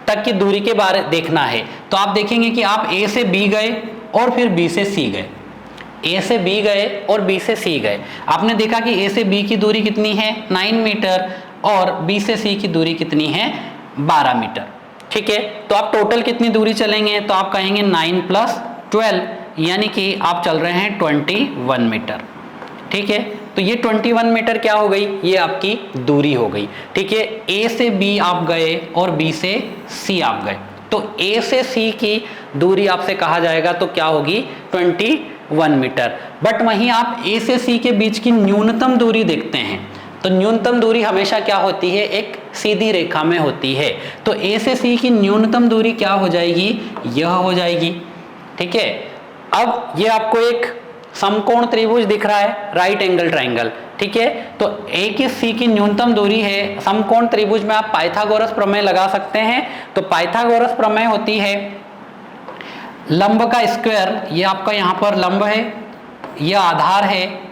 तक की दूरी के बारे देखना है, तो आप देखेंगे कि आप ए से बी गए और फिर बी से सी गए, ए से बी गए और बी से सी गए। आपने देखा कि ए से बी की दूरी कितनी है, 9 मीटर, और बी से सी की दूरी कितनी है, 12 मीटर, ठीक है। तो आप टोटल कितनी दूरी चलेंगे, तो आप कहेंगे 9 + 12, यानी कि आप चल रहे हैं 21 मीटर, ठीक है। तो ये 21 मीटर क्या हो गई, ये आपकी दूरी हो गई, ठीक है। ए से बी आप गए और बी से सी आप गए, तो ए से सी की दूरी आपसे कहा जाएगा तो क्या होगी, 21 मीटर। बट वहीं आप ए से सी के बीच की न्यूनतम दूरी देखते हैं, तो न्यूनतम दूरी हमेशा क्या होती है, एक सीधी रेखा में होती है। तो ए से सी की न्यूनतम दूरी क्या हो जाएगी, यह हो जाएगी, ठीक है। अब ये आपको एक समकोण त्रिभुज दिख रहा है, राइट एंगल ट्रायंगल, ठीक है। तो ए की सी की न्यूनतम दूरी है, समकोण त्रिभुज में आप पाइथागोरस प्रमेय लगा सकते हैं। तो पाइथागोरस प्रमेय होती है लंब का स्क्वायर, ये आपका यहाँ पर लंब है, यह आधार है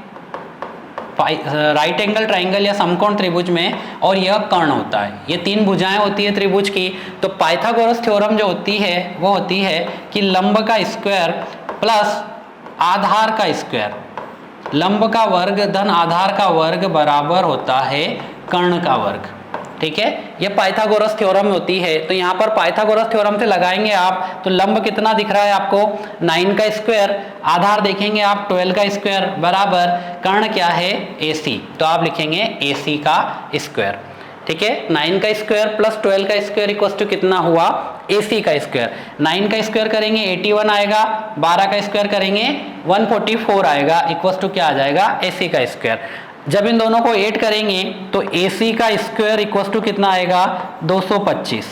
राइट एंगल ट्रायंगल या समकोण त्रिभुज में, और यह कर्ण होता है। ये 3 भुजाएं होती है त्रिभुज की। तो पाइथागोरस थ्योरम जो होती है वो होती है कि लंब का स्क्वायर प्लस आधार का स्क्वायर, लंब का वर्ग धन आधार का वर्ग बराबर होता है कर्ण का वर्ग, ठीक है। यह पाइथागोरस थ्योरम होती है। तो यहाँ पर पाइथागोरस थ्योरम से लगाएंगे आप, तो लंब कितना दिख रहा है आपको, 9 का स्क्वायर, आधार देखेंगे आप 12 का स्क्वायर बराबर कर्ण क्या है, AC, तो आप लिखेंगे AC का स्क्वायर, ठीक है। 9 का स्क्वायर प्लस 12 का स्क्वायर इक्वल टू कितना हुआ, AC का स्क्वायर। 9 का स्क्वायर करेंगे 81 आएगा, 12 का स्क्वायर करेंगे 144 आएगा, इक्वल टू क्या आ जाएगा, AC का स्क्वायर। जब इन दोनों को ऐड करेंगे तो AC का स्क्वायर इक्वल टू कितना आएगा, 225,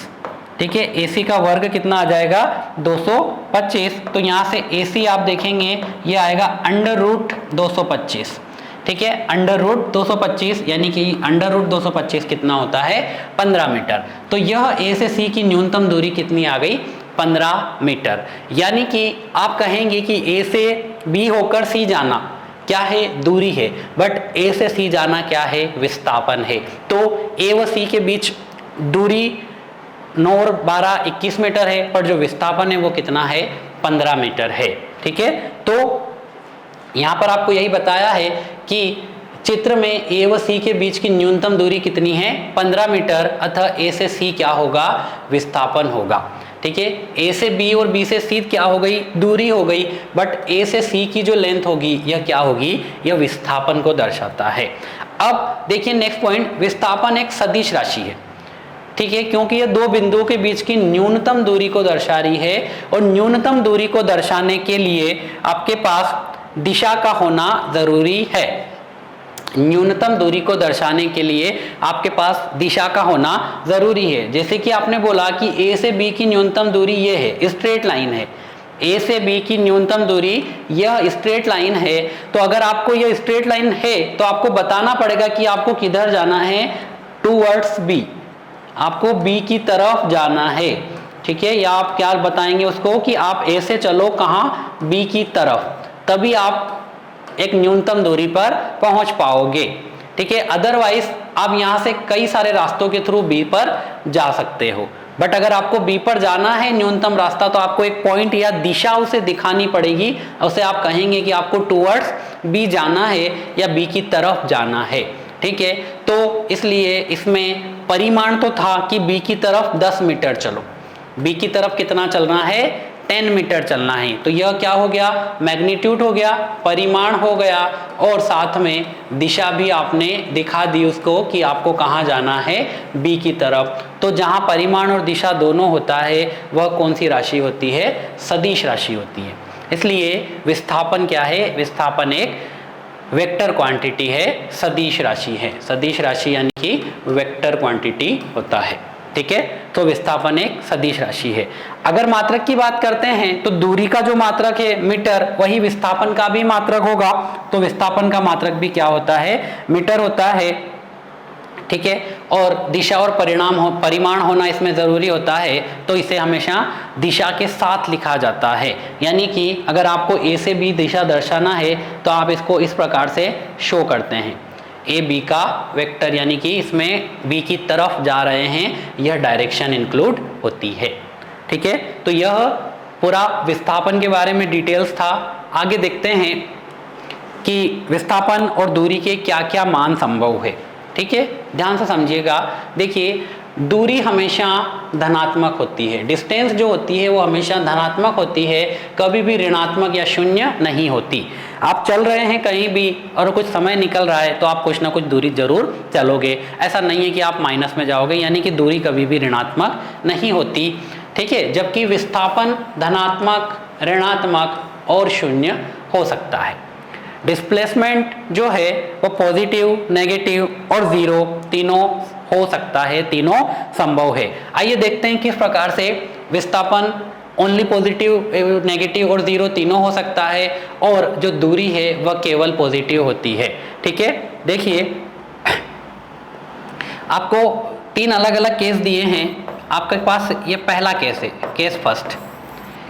ठीक है। AC का वर्ग कितना आ जाएगा, 225। तो यहाँ से AC आप देखेंगे ये आएगा √225, ठीक है, √225, यानी कि √225 कितना होता है, 15 मीटर। तो यह ए से सी की न्यूनतम दूरी कितनी आ गई, 15 मीटर। यानी कि आप कहेंगे कि ए से बी होकर सी जाना क्या है, दूरी है, बट ए से सी जाना क्या है, विस्थापन है। तो ए व सी के बीच दूरी 9 और 12 21 मीटर है, पर जो विस्थापन है वो कितना है, 15 मीटर है, ठीक है। तो यहाँ पर आपको यही बताया है कि चित्र में ए व सी के बीच की न्यूनतम दूरी कितनी है, 15 मीटर, अतः ए से सी क्या होगा, विस्थापन होगा, ठीक है। ए से बी और बी से सी क्या हो गई, दूरी हो गई, बट ए से सी की जो लेंथ होगी यह क्या होगी, यह विस्थापन को दर्शाता है। अब देखिए नेक्स्ट पॉइंट, विस्थापन एक सदिश राशि है, ठीक है, क्योंकि ये दो बिंदुओं के बीच की न्यूनतम दूरी को दर्शा रही है, और न्यूनतम दूरी को दर्शाने के लिए आपके पास दिशा का होना जरूरी है। न्यूनतम दूरी को दर्शाने के लिए आपके पास दिशा का होना जरूरी है। जैसे कि आपने बोला कि ए से बी की न्यूनतम दूरी ये है, स्ट्रेट लाइन है, ए से बी की न्यूनतम दूरी यह स्ट्रेट लाइन है। तो अगर आपको यह स्ट्रेट लाइन है तो आपको बताना पड़ेगा कि आपको किधर जाना है, टूवर्ड्स बी, आपको बी की तरफ जाना है, ठीक है। या आप क्या बताएंगे उसको कि आप ए से चलो कहाँ, बी की तरफ, तभी आप एक न्यूनतम दूरी पर पहुंच पाओगे, ठीक है। अदरवाइज आप यहां से कई सारे रास्तों के थ्रू बी पर जा सकते हो, बट अगर आपको बी पर जाना है न्यूनतम रास्ता, तो आपको एक पॉइंट या दिशा उसे दिखानी पड़ेगी, उसे आप कहेंगे कि आपको टूवर्ड्स बी जाना है या बी की तरफ जाना है। ठीक है, तो इसलिए इसमें परिमाण तो था कि बी की तरफ 10 मीटर चलो, बी की तरफ कितना चलना है, 10 मीटर चलना है। तो यह क्या हो गया, मैग्नीट्यूड हो गया, परिमाण हो गया, और साथ में दिशा भी आपने दिखा दी उसको कि आपको कहाँ जाना है, बी की तरफ। तो जहाँ परिमाण और दिशा दोनों होता है वह कौन सी राशि होती है, सदिश राशि होती है। इसलिए विस्थापन क्या है, विस्थापन एक वेक्टर क्वांटिटी है, सदिश राशि है। सदिश राशि यानी कि वेक्टर क्वांटिटी होता है। ठीक है, तो विस्थापन एक सदिश राशि है। अगर मात्रक की बात करते हैं तो दूरी का जो मात्रक है मीटर, वही विस्थापन का भी मात्रक होगा। तो विस्थापन का मात्रक भी क्या होता है, मीटर होता है। ठीक है, और दिशा और परिमाण होना इसमें जरूरी होता है, तो इसे हमेशा दिशा के साथ लिखा जाता है। यानी कि अगर आपको ए से बी दिशा दर्शाना है तो आप इसको इस प्रकार से शो करते हैं, ए बी का वेक्टर, यानी कि इसमें बी की तरफ जा रहे हैं, यह डायरेक्शन इंक्लूड होती है। ठीक है, तो यह पूरा विस्थापन के बारे में डिटेल्स था। आगे देखते हैं कि विस्थापन और दूरी के क्या क्या मान संभव है। ठीक है, ध्यान से समझिएगा। देखिए, दूरी हमेशा धनात्मक होती है, डिस्टेंस जो होती है वो हमेशा धनात्मक होती है, कभी भी ऋणात्मक या शून्य नहीं होती। आप चल रहे हैं कहीं भी और कुछ समय निकल रहा है तो आप कुछ ना कुछ दूरी जरूर चलोगे, ऐसा नहीं है कि आप माइनस में जाओगे, यानी कि दूरी कभी भी ऋणात्मक नहीं होती। ठीक है, जबकि विस्थापन धनात्मक, ऋणात्मक और शून्य हो सकता है। डिस्प्लेसमेंट जो है वो पॉजिटिव, नेगेटिव और जीरो तीनों हो सकता है, तीनों संभव है। आइए देखते हैं किस प्रकार से विस्थापन ओनली पॉजिटिव, नेगेटिव और जीरो तीनों हो सकता है, और जो दूरी है वह केवल पॉजिटिव होती है। ठीक है, देखिए आपको 3 अलग अलग केस दिए हैं आपके पास। ये पहला केस है, केस फर्स्ट।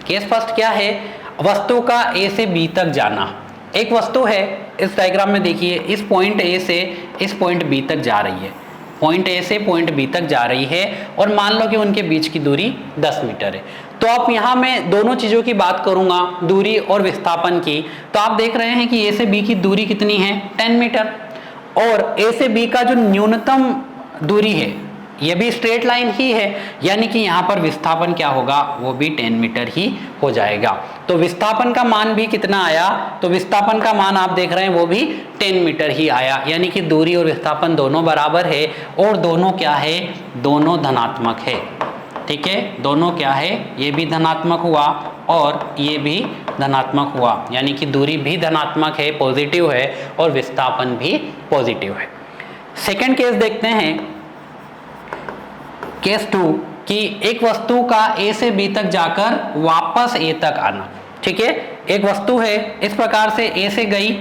केस फर्स्ट क्या है, वस्तु का ए से बी तक जाना। एक वस्तु है, इस डायग्राम में देखिए, इस पॉइंट ए से इस पॉइंट बी तक जा रही है, पॉइंट ए से पॉइंट बी तक जा रही है, और मान लो कि उनके बीच की दूरी 10 मीटर है। तो अब यहाँ मैं दोनों चीज़ों की बात करूँगा, दूरी और विस्थापन की। तो आप देख रहे हैं कि ए से बी की दूरी कितनी है, 10 मीटर, और ए से बी का जो न्यूनतम दूरी है ये भी स्ट्रेट लाइन ही है, यानी कि यहाँ पर विस्थापन क्या होगा, वो भी 10 मीटर ही हो जाएगा। तो विस्थापन का मान भी कितना आया, तो विस्थापन का मान आप देख रहे हैं वो भी 10 मीटर ही आया, यानी कि दूरी और विस्थापन दोनों बराबर है, और दोनों क्या है, दोनों धनात्मक है। ठीक है, दोनों क्या है, ये भी धनात्मक हुआ और ये भी धनात्मक हुआ, यानी कि दूरी भी धनात्मक है, पॉजिटिव है, और विस्थापन भी पॉजिटिव है। सेकेंड केस देखते हैं, केस 2, कि एक वस्तु का ए से बी तक जाकर वापस ए तक आना। ठीक है, एक वस्तु है, इस प्रकार से ए से गई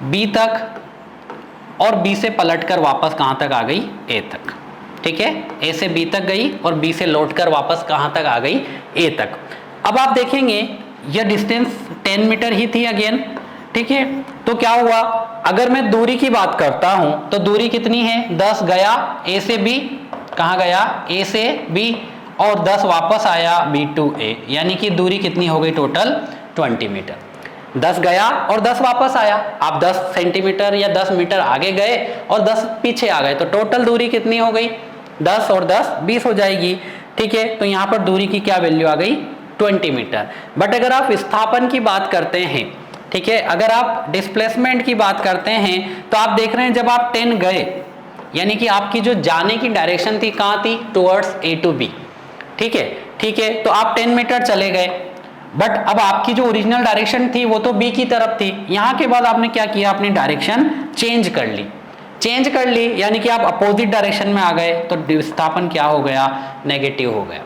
बी तक और बी से पलटकर वापस कहाँ तक आ गई, ए तक। ठीक है, ए से बी तक गई और बी से लौटकर वापस कहाँ तक आ गई, ए तक। अब आप देखेंगे यह डिस्टेंस 10 मीटर ही थी अगेन। ठीक है, तो क्या हुआ, अगर मैं दूरी की बात करता हूं तो दूरी कितनी है, 10 गया ए से बी, कहाँ गया, ए से बी, और 10 वापस आया बी टू ए, यानी कि दूरी कितनी हो गई टोटल, 20 मीटर। 10 गया और 10 वापस आया, आप 10 सेंटीमीटर या 10 मीटर आगे गए और 10 पीछे आ गए, तो टोटल दूरी कितनी हो गई, 10 और 10 20 हो जाएगी। ठीक है, तो यहाँ पर दूरी की क्या वैल्यू आ गई, 20 मीटर। बट अगर आप विस्थापन की बात करते हैं, ठीक है, अगर आप डिस्प्लेसमेंट की बात करते हैं, तो आप देख रहे हैं जब आप 10 गए, यानी कि आपकी जो जाने की डायरेक्शन थी कहाँ थी, टुवर्ड्स ए टू बी। ठीक है, ठीक है, तो आप 10 मीटर चले गए, बट अब आपकी जो ओरिजिनल डायरेक्शन थी वो तो बी की तरफ थी। यहाँ के बाद आपने क्या किया, अपनी डायरेक्शन चेंज कर ली, चेंज कर ली, यानी कि आप अपोजिट डायरेक्शन में आ गए, तो विस्थापन क्या हो गया, नेगेटिव हो गया।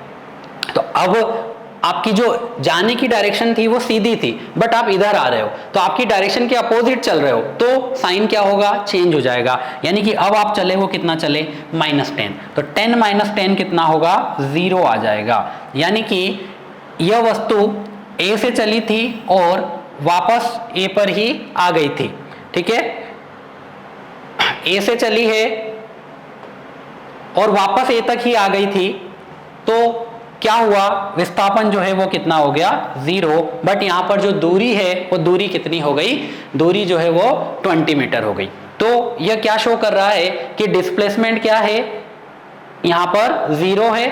तो अब आपकी जो जाने की डायरेक्शन थी वो सीधी थी, बट आप इधर आ रहे हो, तो आपकी डायरेक्शन के अपोजिट चल रहे हो, तो साइन क्या होगा, चेंज हो जाएगा, यानी कि अब आप चले वो कितना चले, -10, तो 10 - 10 कितना होगा, 0 आ जाएगा। यानी कि यह वस्तु ए से चली थी और वापस ए पर ही आ गई थी। ठीक है, ए से चली है और वापस ए तक ही आ गई थी, तो क्या हुआ, विस्थापन जो है वो कितना हो गया 0, बट यहाँ पर जो दूरी है वो दूरी कितनी हो गई, दूरी जो है वो 20 मीटर हो गई। तो यह क्या शो कर रहा है कि डिस्प्लेसमेंट क्या है, यहाँ पर 0 है,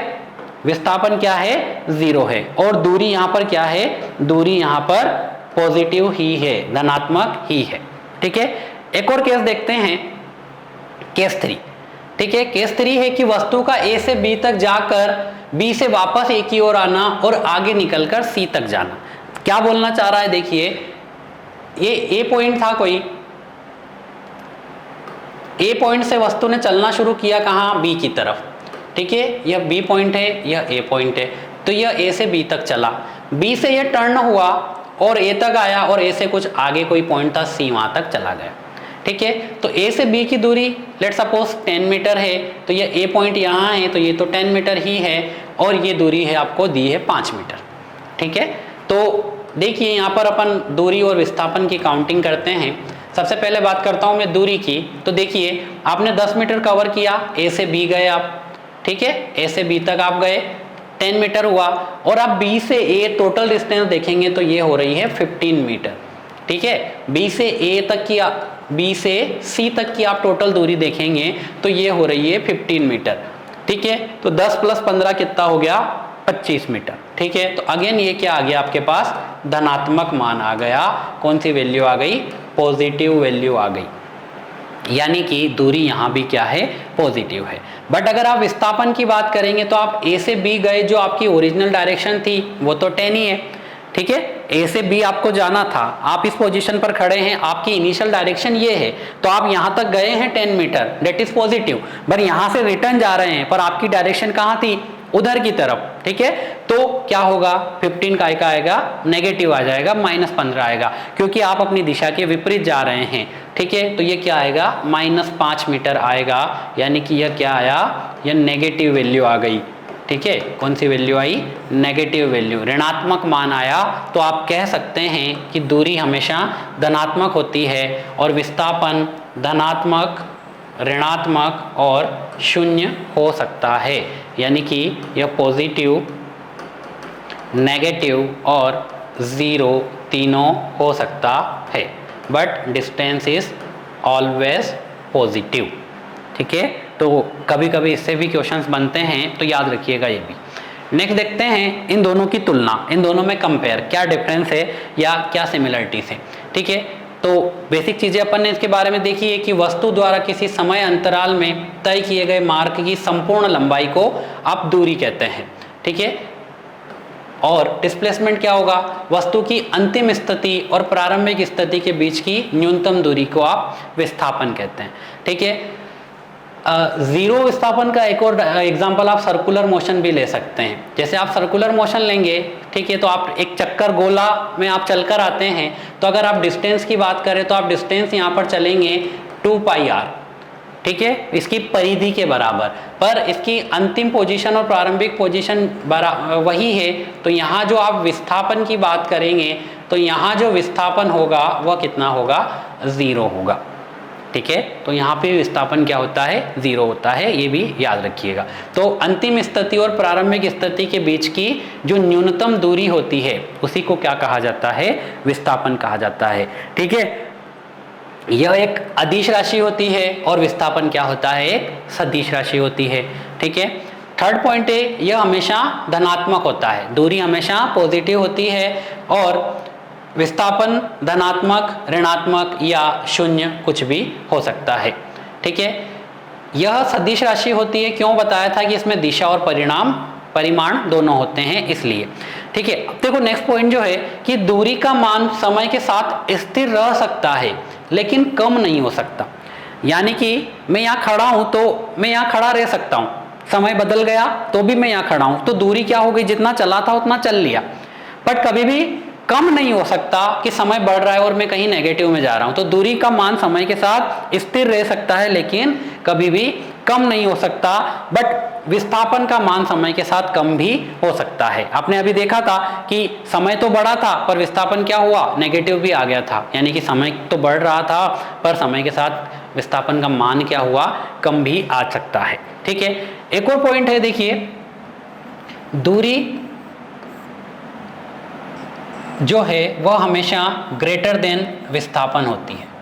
विस्थापन क्या है 0 है, और दूरी यहाँ पर क्या है, दूरी यहाँ पर पॉजिटिव ही है, धनात्मक ही है। ठीक है, एक और केस देखते हैं, केस 3। ठीक है, केस 3 है कि वस्तु का ए से बी तक जाकर बी से वापस ए की ओर आना और आगे निकलकर सी तक जाना। क्या बोलना चाह रहा है, देखिए ये ए पॉइंट था, कोई ए पॉइंट से वस्तु ने चलना शुरू किया कहाँ, बी की तरफ। ठीक है, यह बी पॉइंट है, यह ए पॉइंट है, तो यह ए से बी तक चला, बी से यह टर्न हुआ और ए तक आया, और ए से कुछ आगे कोई पॉइंट था, सी वहां तक चला गया। ठीक है, तो ए से बी की दूरी लेट सपोज 10 मीटर है, तो ये ए पॉइंट यहाँ है, तो ये तो 10 मीटर ही है, और ये दूरी है आपको दी है 5 मीटर। ठीक है, तो देखिए यहाँ पर अपन दूरी और विस्थापन की काउंटिंग करते हैं। सबसे पहले बात करता हूँ मैं दूरी की। तो देखिए आपने 10 मीटर कवर किया, ए से बी गए आप। ठीक है, ए से बी तक आप गए, 10 मीटर हुआ, और आप बी से ए टोटल डिस्टेंस देखेंगे तो ये हो रही है 15 मीटर। ठीक है, बी से ए तक की, बी से सी तक की आप टोटल दूरी देखेंगे तो ये हो रही है 15 मीटर। ठीक है, तो 10 + 15 कितना हो गया, 25 मीटर। ठीक है, तो अगेन ये क्या आ गया आपके पास, धनात्मक मान आ गया। कौन सी वैल्यू आ गई, पॉजिटिव वैल्यू आ गई, यानी कि दूरी यहाँ भी क्या है, पॉजिटिव है। बट अगर आप विस्थापन की बात करेंगे तो आप ए से बी गए, जो आपकी ओरिजिनल डायरेक्शन थी वो तो 10 ही है। ठीक है, ए से बी आपको जाना था, आप इस पोजीशन पर खड़े हैं, आपकी इनिशियल डायरेक्शन ये है, तो आप यहाँ तक गए हैं 10 metre, that is positive. But यहाँ से रिटर्न जा रहे हैं, पर आपकी डायरेक्शन कहाँ थी, उधर की तरफ। ठीक है, तो क्या होगा, 15 का आएगा, नेगेटिव आ जाएगा, -15 आएगा, क्योंकि आप अपनी दिशा के विपरीत जा रहे हैं। ठीक है, तो ये क्या आएगा, -5 मीटर आएगा, यानी कि यह क्या आया, यह नेगेटिव वैल्यू आ गई। ठीक है, कौन सी वैल्यू आई, नेगेटिव वैल्यू, ऋणात्मक मान आया। तो आप कह सकते हैं कि दूरी हमेशा धनात्मक होती है, और विस्थापन धनात्मक, ऋणात्मक और 0 हो सकता है, यानी कि यह पॉजिटिव, नेगेटिव और 0 तीनों हो सकता है, but distance is always positive. ठीक है, तो कभी कभी इससे भी क्वेश्चंस बनते हैं, तो याद रखिएगा ये भी। नेक्स्ट देखते हैं इन दोनों की तुलना, इन दोनों में कंपेयर, क्या डिफरेंस है या क्या सिमिलरिटीज है। ठीक है, तो बेसिक चीज़ें अपन ने इसके बारे में देखी है कि वस्तु द्वारा किसी समय अंतराल में तय किए गए मार्ग की संपूर्ण लंबाई को आप दूरी कहते हैं। ठीक है, और डिस्प्लेसमेंट क्या होगा, वस्तु की अंतिम स्थिति और प्रारंभिक स्थिति के बीच की न्यूनतम दूरी को आप विस्थापन कहते हैं। ठीक है, जीरो विस्थापन का एक और एग्जांपल आप सर्कुलर मोशन भी ले सकते हैं। जैसे आप सर्कुलर मोशन लेंगे, ठीक है, तो आप एक चक्कर गोला में आप चलकर आते हैं, तो अगर आप डिस्टेंस की बात करें तो आप डिस्टेंस यहाँ पर चलेंगे 2πr। ठीक है, इसकी परिधि के बराबर, पर इसकी अंतिम पोजीशन और प्रारंभिक पोजीशन वही है। तो यहाँ जो आप विस्थापन की बात करेंगे तो यहाँ जो विस्थापन होगा वह कितना होगा, 0 होगा। ठीक है, तो यहाँ पे विस्थापन क्या होता है, 0 होता है, ये भी याद रखिएगा। तो अंतिम स्थिति और प्रारंभिक स्थिति के बीच की जो न्यूनतम दूरी होती है उसी को क्या कहा जाता है, विस्थापन कहा जाता है। ठीक है, यह एक अदिश राशि होती है और विस्थापन क्या होता है, एक सदिश राशि होती है। ठीक है, थर्ड पॉइंट है, यह हमेशा धनात्मक होता है, दूरी हमेशा पॉजिटिव होती है, और विस्थापन धनात्मक, ऋणात्मक या 0 कुछ भी हो सकता है। ठीक है, यह सदिश राशि होती है, क्यों बताया था कि इसमें दिशा और परिमाण दोनों होते हैं, इसलिए। ठीक है, अब देखो नेक्स्ट पॉइंट जो है कि दूरी का मान समय के साथ स्थिर रह सकता है लेकिन कम नहीं हो सकता। यानी कि मैं यहाँ खड़ा हूँ तो मैं यहाँ खड़ा रह सकता हूँ, समय बदल गया तो भी मैं यहाँ खड़ा हूँ, तो दूरी क्या हो गई, जितना चला था उतना चल लिया, बट कभी भी कम नहीं हो सकता कि समय बढ़ रहा है और मैं कहीं नेगेटिव में जा रहा हूं। तो दूरी का मान समय के साथ स्थिर रह सकता है लेकिन कभी भी कम नहीं हो सकता, बट विस्थापन का मान समय के साथ कम भी हो सकता है। आपने अभी देखा था कि समय तो बढ़ा था पर विस्थापन क्या हुआ, नेगेटिव भी आ गया था, यानी कि समय तो बढ़ रहा था पर समय के साथ विस्थापन का मान क्या हुआ, कम भी आ सकता है। ठीक है, एक और पॉइंट है, देखिए दूरी जो है वह हमेशा ग्रेटर देन विस्थापन होती है।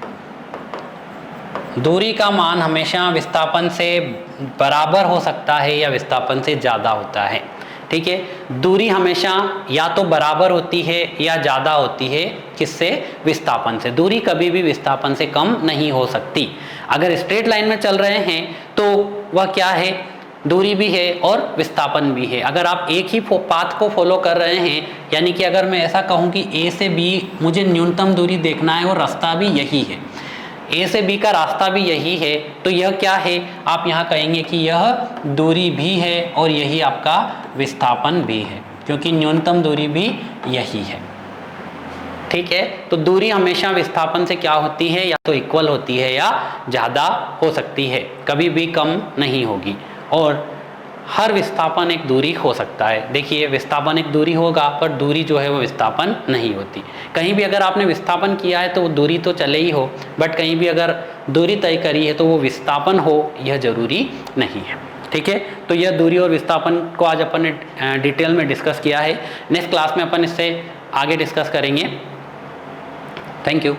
दूरी का मान हमेशा विस्थापन से बराबर हो सकता है या विस्थापन से ज़्यादा होता है। ठीक है, दूरी हमेशा या तो बराबर होती है या ज़्यादा होती है, किससे? विस्थापन से। दूरी कभी भी विस्थापन से कम नहीं हो सकती। अगर स्ट्रेट लाइन में चल रहे हैं तो वह क्या है? दूरी भी है और विस्थापन भी है। अगर आप एक ही पाथ को फॉलो कर रहे हैं, यानी कि अगर मैं ऐसा कहूँ कि ए से बी मुझे न्यूनतम दूरी देखना है और रास्ता भी यही है, ए से बी का रास्ता भी यही है, तो यह क्या है? आप यहाँ कहेंगे कि यह दूरी भी है और यही आपका विस्थापन भी है, क्योंकि न्यूनतम दूरी भी यही है। ठीक है, तो दूरी हमेशा विस्थापन से क्या होती है? या तो इक्वल होती है या ज़्यादा हो सकती है, कभी भी कम नहीं होगी। और हर विस्थापन एक दूरी हो सकता है। देखिए, विस्थापन एक दूरी होगा पर दूरी जो है वो विस्थापन नहीं होती। कहीं भी अगर आपने विस्थापन किया है तो वो दूरी तो चले ही हो, बट कहीं भी अगर दूरी तय करी है तो वो विस्थापन हो, यह जरूरी नहीं है। ठीक है, तो यह दूरी और विस्थापन को आज अपन ने डिटेल में डिस्कस किया है। नेक्स्ट क्लास में अपन इससे आगे डिस्कस करेंगे। Thank you.